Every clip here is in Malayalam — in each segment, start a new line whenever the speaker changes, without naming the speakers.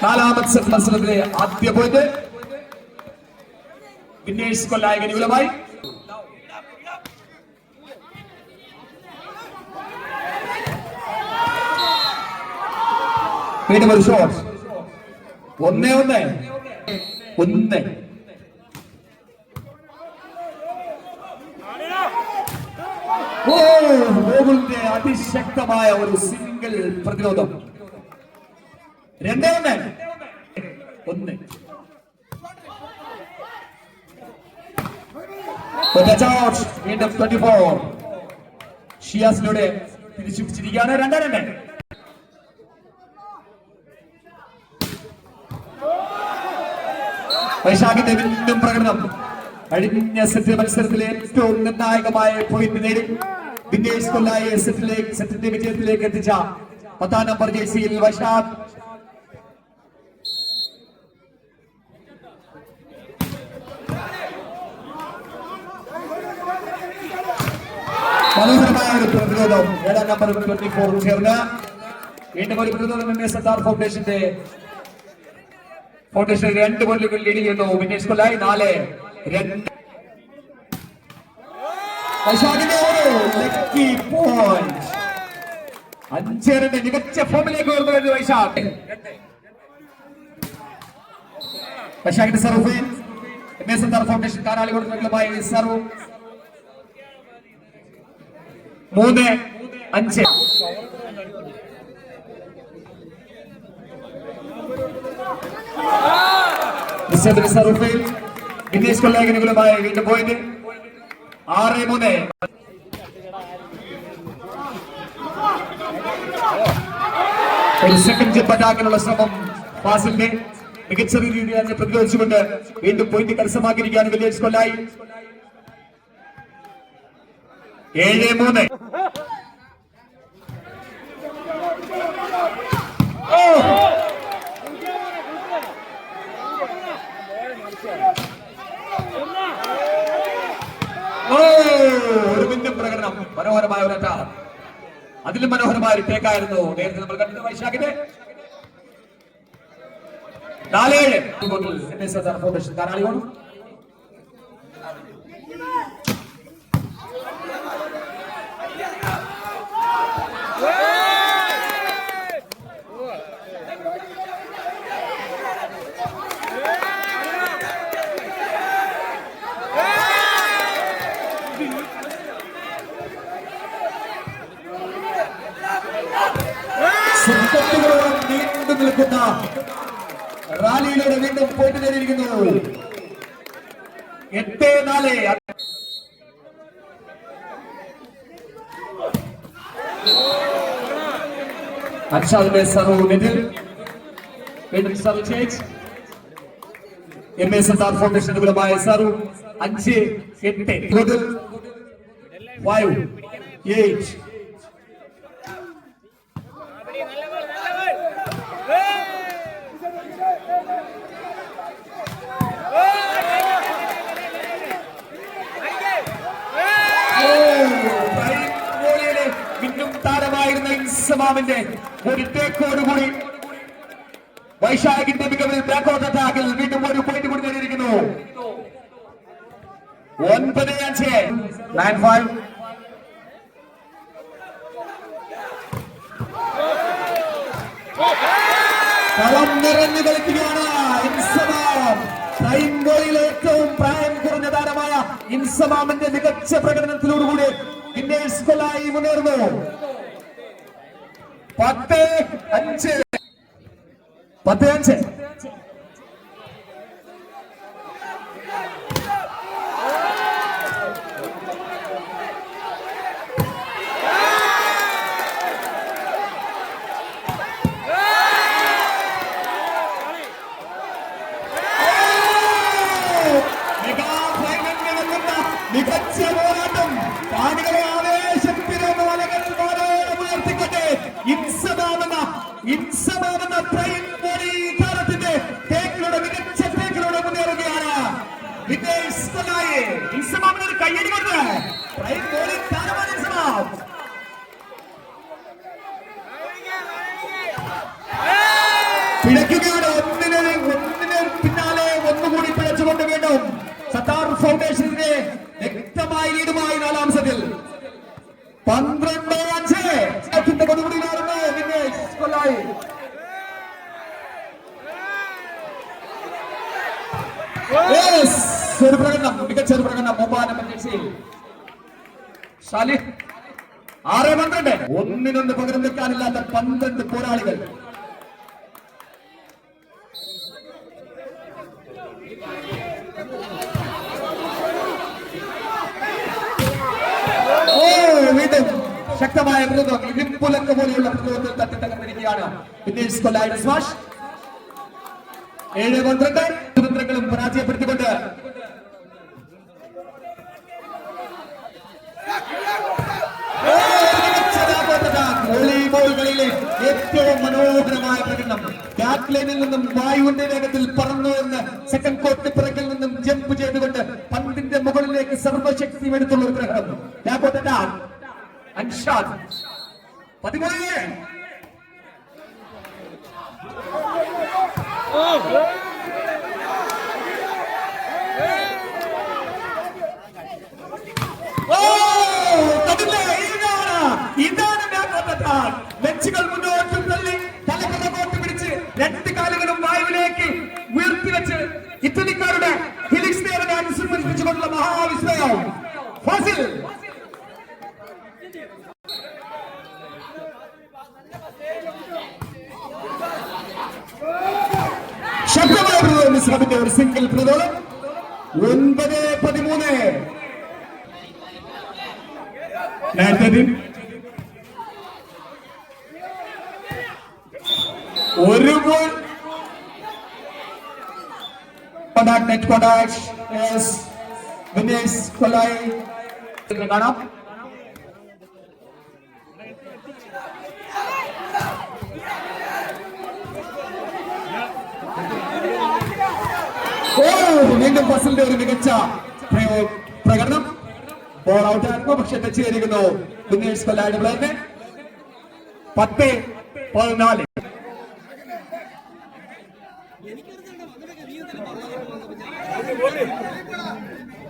നാലാമത്തെ മത്സരത്തിലെ ആദ്യ പോയിന്റ് വിന്നേഴ്സ് കൊല്ലായ അനുകൂലമായി. വീണ്ടും ഒരു ഷോട്ട്. 1-1. ഗോകുലിന്റെ അതിശക്തമായ ഒരു സിംഗിൾ പ്രതിരോധം. 2-1. വീണ്ടും 24. ഷിയാസിലൂടെ തിരിച്ചു പിടിച്ചിരിക്കുകയാണ്. 2-2. വൈശാഖിന്റെ വീണ്ടും പ്രകടനം. കഴിഞ്ഞ സെറ്റ് മത്സരത്തിലെ ഏറ്റവും നിർണായകമായ പോയിന്റ് നേടി വിന്നേഴ്സ് കൊല്ലായെ സെറ്റിന്റെ വിജയത്തിലേക്ക് എത്തിച്ച 10ാം നമ്പർ ജേഴ്സിയിൽ വൈശാഖ്. മനോഹരമായ ഒരു പ്രതിരോധം. 7ാം നമ്പർ 24 ചേർന്ന് വീണ്ടും ഒരു പ്രതിരോധം സർദാർ ഫൗണ്ടേഷന്റെ 2 ഗോളുകൾ ലീഡ് ചെയ്യുന്നു വിന്നേഴ്സ് കൊല്ലായി. 4-2. വൈശാഖിന്റെ ഒരു ലക്കി പോയിന്റ്. 5-2 മികച്ച ഫോമിലേക്ക് വരുന്നു വൈശാഖ്. വൈശാഖിന്റെ സർവ്. സർദാർ ഫൗണ്ടേഷൻ കാനാളി കൊടുക്കുന്നതുമായി സർവ്. 3-5. സർഫിൽ വിന്നേഴ്സ് കൊല്ലായ അനുകൂലമായ വീണ്ടും പോയിന്റ്. 6-3. ഒരു സെക്കൻഡ് ജമ്പ് അറ്റാക്കിനുള്ള ശ്രമം ഫാസിലിന്റെ. മികച്ച രീതിയിൽ അതിനെ പ്രതിരോധിച്ചുകൊണ്ട് വീണ്ടും പോയിന്റ് കരസ്ഥമാക്കിയിരിക്കുകയാണ് വിന്നേഴ്സ് കൊല്ലായി. 7-3. ഒരു മിന്നും പ്രകടനം. മനോഹരമായ ഒരു അറ്റാക്ക്. അതിലും മനോഹരമായ ഒരു ടേക്കായിരുന്നു നേരത്തെ നമ്മൾ കണ്ടത് വൈശാഖിന്റെ. 4-7 സർദാർ ഫൗണ്ടേഷൻ കാനാളിയോട്. നീണ്ടു നിൽക്കുന്ന റാലിയിലൂടെ വീണ്ടും പോയിട്ട് നേടിയിരിക്കുന്നു. 8-4. അർഷാദിന്റെ സർവ് നെറ്റിൽ. വീണ്ടും സർവ് ചേഞ്ച്. സർദാർ ഫൗണ്ടേഷൻ അനുകൂലമായ സർവ്. 5-8. 5-8. ഇൻസമാമിന്റെ ഒരു ടേക്കോടുകൂടി വൈശാഖിന്റെ മികവിൽ ബാക്കൗട്ട് അറ്റാക്കിൽ വീണ്ടും ഒരു പോയിന്റ് കൂടി നേടിയിരിക്കുന്നു. 9-5. 9-5. കളം നിറഞ്ഞു കളിക്കുകയാണ് ഇൻസമാം. പ്രൈം ബോളിലെ ഏറ്റവും പ്രായം കുറഞ്ഞ താരമായ ഇൻസമാമിന്റെ മികച്ച പ്രകടനത്തിലൂടെ വിന്നേഴ്സ് കൊല്ലായി മുന്നേറുന്നു. 10-5. 10-5. മികച്ച പോരാട്ടം. കാണികളെ ആവേശത്തിലൊന്ന് ഉയർത്തിക്കട്ടെ. ഇൻസമാമെന്ന പ്രൈം ബോളി താരത്തിന്റെ ടേക്കിലൂടെ മികച്ച ടേക്കിലൂടെ മുന്നേറുകയാണ് വിന്നേഴ്സ് കൊല്ലായി. ഇൻസമാമിന് ഒരു കയ്യടി കൊടുത്ത് പ്രൈം ബോളി താരമാണ് ഇൻസമാം. പിഴയ്ക്കുകയാണ്. ഒന്നിന് പിന്നാലെ ഒന്നുകൂടി പിഴച്ചുകൊണ്ട് വീണ്ടും സത്താർ ഫൗണ്ടേഷന്റെ വ്യക്തമായ ലീഡുമായി 4-ാം സെറ്റിൽ 12-5 കൊടുകൂടിയിലായിരുന്നു വിഘ്നേഷ് കൊല്ലായി. ഒരു പ്രകടനം, മികച്ച ഒരു പ്രകടനം. 9-ാം ജേഴ്സിയിൽ സാലിഹ് 6-12 ഒന്നിനൊന്ന് പകരം വെക്കാനില്ലാത്ത 12 പോരാളികൾ. വീണ്ടും ശക്തമായ പ്രതിരോധം, ഇടിപ്പുലക്ക പോലെയുള്ള പ്രതിരോധത്തിൽ തട്ടി തകർന്നിരിക്കുകയാണ് വിഘ്നേഷ് കൊല്ലായുടെ സ്മാഷ്. 7-12 തന്ത്രങ്ങളും പരാജയപ്പെടുത്തിക്കൊണ്ട് വോളിബോളുകളിലെ ഏറ്റവും മനോഹരമായ പ്രകടനം. ബാക്ക് ലൈനിൽ നിന്നും വായുവിന്റെ വേഗത്തിൽ പറന്നു എന്ന് സെക്കൻഡ് കോർട്ട് പിറകിൽ നിന്നും ജമ്പ് ചെയ്തുകൊണ്ട് പന്തിന്റെ മുകളിലേക്ക് സർവശക്തി എടുത്തുള്ള ഒരു പ്രകടനം. അൻഷാദ് 13 ഇതാണ് വെച്ചുകൾ മുന്നോട്ട് തള്ളി തലക്കോട്ട് പിടിച്ച് 2 കാലുകളും വായുവിലേക്ക് ഉയർത്തിവെച്ച് ഇറ്റലിക്കാരുടെ ഫിലിക്സ് നേരെ അനുസരിച്ചുകൊണ്ടുള്ള മഹാവിസ്മയം ഫാസിൽ. ശക്തമായ പ്രതിരോധം ഇസ്ലാമിന്റെ ഒരു സിംഗിൾ പ്രതിരോധം. 9-13 ഒരു ഗോൾ. നെറ്റ് കോണ്ടാക്ട് വിഘ്നേഷ് കൊല്ലായി കാണാം. വീണ്ടും ഫസലിന്റെ ഒരു മികച്ച പ്രകടനം. ബോൾ ഔട്ട് ആയിരുന്നു, പക്ഷെ ടച്ച് ചെയ്തിരിക്കുന്നു വിഘ്നേഷ് കൊല്ലായുടെ പ്ലെയറിനെ. 10-14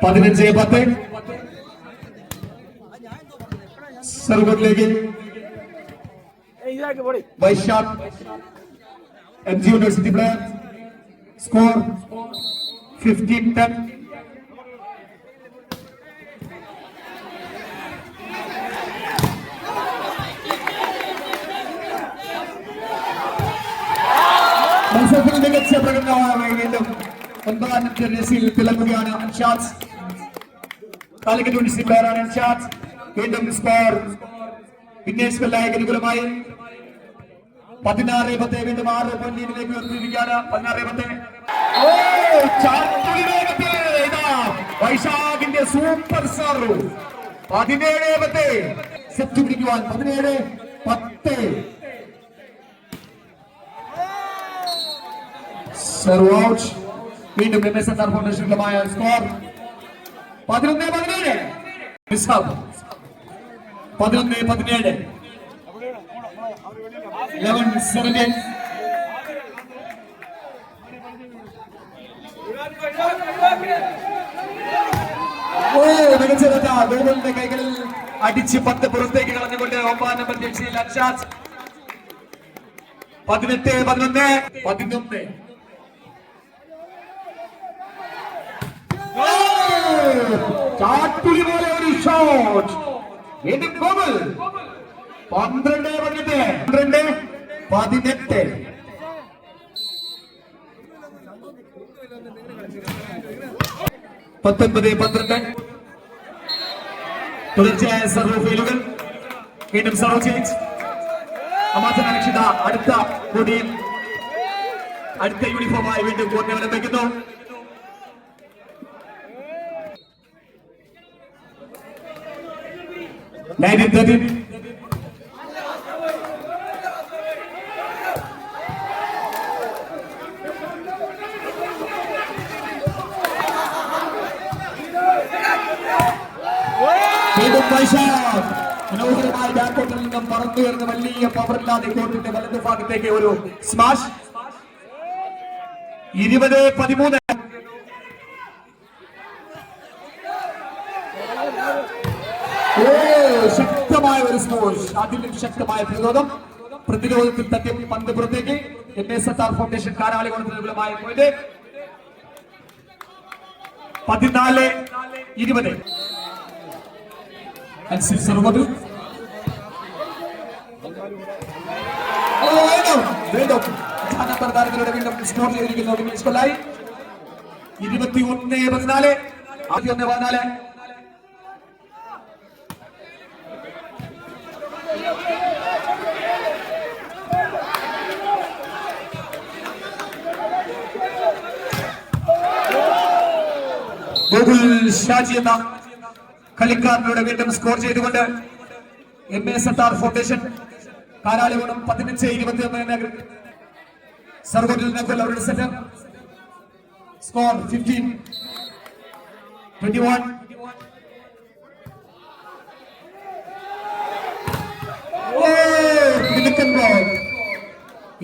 15-10 സർവറിലേക്ക് Vaishakh MG university player. Score 15-10. മത്സരത്തിൽ മികച്ച പ്രകടനമാണ് വീണ്ടും 9-ാം ജേഴ്സിയിൽ തിളങ്ങുകയാണ് അൻഷാദ്. കാലിക്കറ്റ് യൂണിവേഴ്സിറ്റി പ്ലെയറാണ് അൻഷാദ്. വീണ്ടും സ്കോർ വിഘ്നേഷ് കൊല്ലായിക്ക് അനുകൂലമായി 16-10. വീണ്ടും 6 പോയിന്റിലേക്ക് ഉയർത്തിയിരിക്കുകയാണ്. 16-10 വൈശാഖിന്റെ സൂപ്പർ സർവ്. 17-10 സെറ്റ് പിടിക്കുവാൻ 17-10 സർവ് ഔട്ട്. വീണ്ടും സത്താർ ഫൗണ്ടേഷനുമായ സ്കോർ 11-17 11-17 11-17. ഗോകുലിന്റെ കൈകളിൽ അടിച്ച് 10 പുറത്തേക്ക് കളഞ്ഞുകൊണ്ട് 9-ാം നമ്പർ ജേഴ്സിയിൽ അൻഷാദ്. 18-11 ചാട്ടുളി പോലെ ഒരു ഷോട്ട്. വീണ്ടും ഗോകുൽ. 12-18 19-12 തുടർച്ചയായ സർവ് ഫെയിലുകൾ. വീണ്ടും സർവ് ചേഞ്ച്. അമാചന രക്ഷിത അടുത്ത കൊടിയിൽ അടുത്ത യൂണിഫോമായി വീണ്ടും കോർട്ട് അവലംബിക്കുന്നു. മനോഹരമായ ബാക്കോട്ടിൽ നിന്നും പറന്നുയർന്ന് വലിയ പവറില്ലാതെ കോർട്ടിന്റെ വലതു ഭാഗത്തേക്ക് ഒരു സ്മാഷ്. 20-13. ശക്തമായ ഒരു സ്പോർട്സ്, അതിലും ശക്തമായ പ്രതിരോധം. പ്രതിരോധത്തിൽ തട്ടി പന്ത് പുറത്തേക്ക്. MSSR ഫൗണ്ടേഷൻ കാരാളികോണത്തിന് വിപുലമായ പോയിന്റ്. 14-20. വീണ്ടും സ്കോർ ചെയ്തിരിക്കുന്നു വിനീഷ് കൊല്ലായി. 21-14. 21-14. ഗോകുൽ ഷാജി എന്ന കളിക്കാരനോട് വീണ്ടും സ്കോർ ചെയ്തുകൊണ്ട് MSSR ഫൗണ്ടേഷൻ കാരാളികോണം 15-21. സർവോട്ടിൽ നകുൽ അവരുടെ സെറ്റ്. സ്കോർ 15-21.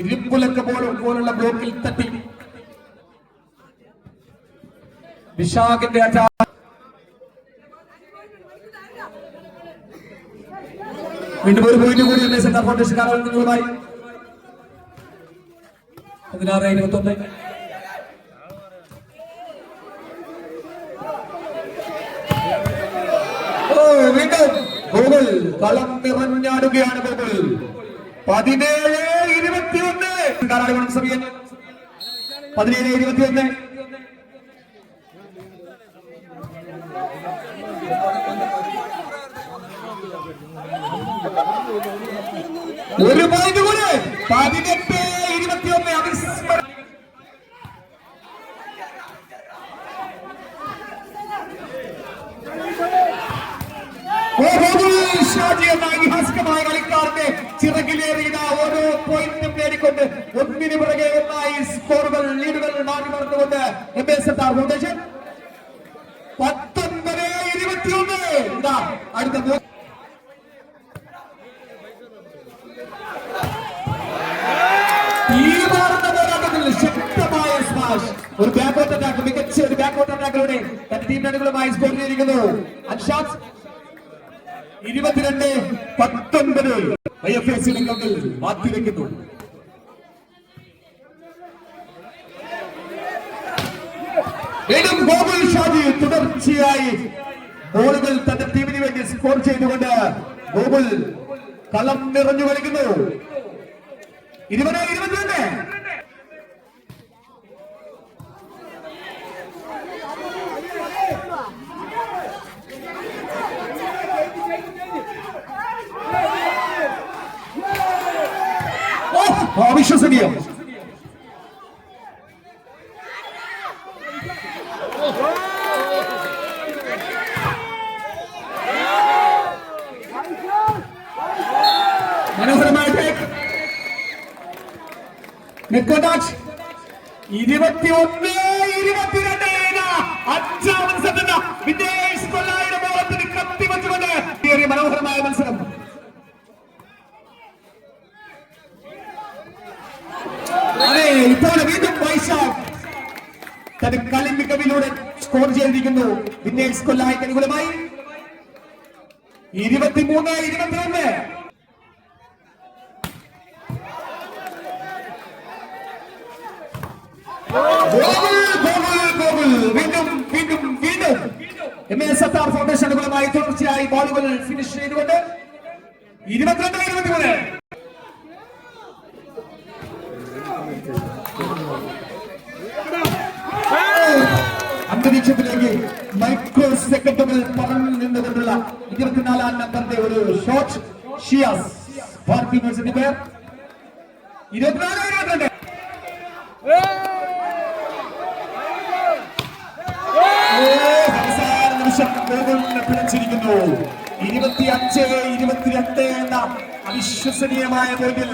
ഇരുമ്പുലക്ക പോലുള്ള ബ്ലോക്കിൽ തട്ടി വിശാഖിന്റെ വീണ്ടും ഒരു പോയിന്റ് കൂടി MSSR ഫൗണ്ടേഷൻ കാരാളികളുമായി. 16-21. വീണ്ടും ഗോകുൽ കളം നിറഞ്ഞാടുകയാണ്. ഗോകുൽ 17-21. കാരാളികോണം സമയം 17-21. ഒരു പോയിന്റ് കൂടെ 18-21. ഷാജി എന്ന ഐതിഹാസികമായ കളിക്കാരന്റെ ചിറകിലേറിയ ഓരോ പോയിന്റും നേടിക്കൊണ്ട് ഒന്നിനു പുറകെ ഒന്നായി സ്കോറുകൾ ലീഡുകൾ മാറി മറന്നുകൊണ്ട് MSSR ഫൗണ്ടേഷൻ 19-21. ഇതാ അടുത്ത ശക്തമായ സ്മാഷ്. ഒരു ബാക്കൗട്ട് അറ്റാക്ക്, മികച്ച ഒരു ബാക്കൗട്ട് അറ്റാക്കിലൂടെ തന്റെ ടീമിനുകളുമായി സ്കോർ ചെയ്തിരിക്കുന്നു അൻഷാദ്. 22-19. IFAC കളിൽ മാറ്റിവെക്കുന്നു. വീണ്ടും ഗോകുൽ ഷാജി തുടർച്ചയായി ബോളുകൾ തന്റെ ടീമിന് വേണ്ടി സ്കോർ ചെയ്തുകൊണ്ട് ഗോകുൽ കളം നിറഞ്ഞു കളിക്കുന്നു. 20-22. അവിശ്വസനീയം. മനോഹരമായ ടേക്ക്. 21-22. അഞ്ചാമത് സെറ്റ് വിനേഷ് കൊല്ലായുടെ ബോളത്തിന് കത്തി വെച്ചുകൊണ്ട് മനോഹരമായ മത്സരം. ഇപ്പോൾ വീണ്ടും വൈശാഖ് തന്റെ കളി മികവിലൂടെ സ്കോർ ചെയ്തിരിക്കുന്നു. വിനേഷ് കൊല്ലായ്ക്ക് അനുകൂലമായി 23-21. വീണ്ടും വീണ്ടും വീണ്ടും MSSR ഫൗണ്ടേഷൻ അനുകൂലമായി തുടർച്ചയായി ബോളുകൾ ഫിനിഷ് ചെയ്തുകൊണ്ട് 22-23. അന്തരീക്ഷത്തിലേക്ക് മൈക്രോ സെക്കൻഡുകൾ പറന്നു നിന്നുകൊണ്ടുള്ള 24-ാം നമ്പറിന്റെ ഒരു ഷോട്ട്. ഷിയാസ് പാർട്ടിന്റെ പേർ. 24-22. പിടിച്ചിരിക്കുന്നു. 25-22 എന്ന അവിശ്വസനീയമായ പോയിന്റിൽ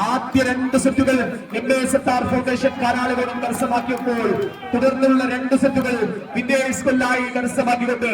ആദ്യ 2 സെറ്റുകൾ MSSR ഫൗണ്ടേഷൻ കാരാളികോണം കരസ്ഥമാക്കിയപ്പോൾ തുടർന്നുള്ള 2 സെറ്റുകൾ വിനേഷ് കൊല്ലായി കരസ്ഥമാക്കിക്കൊണ്ട്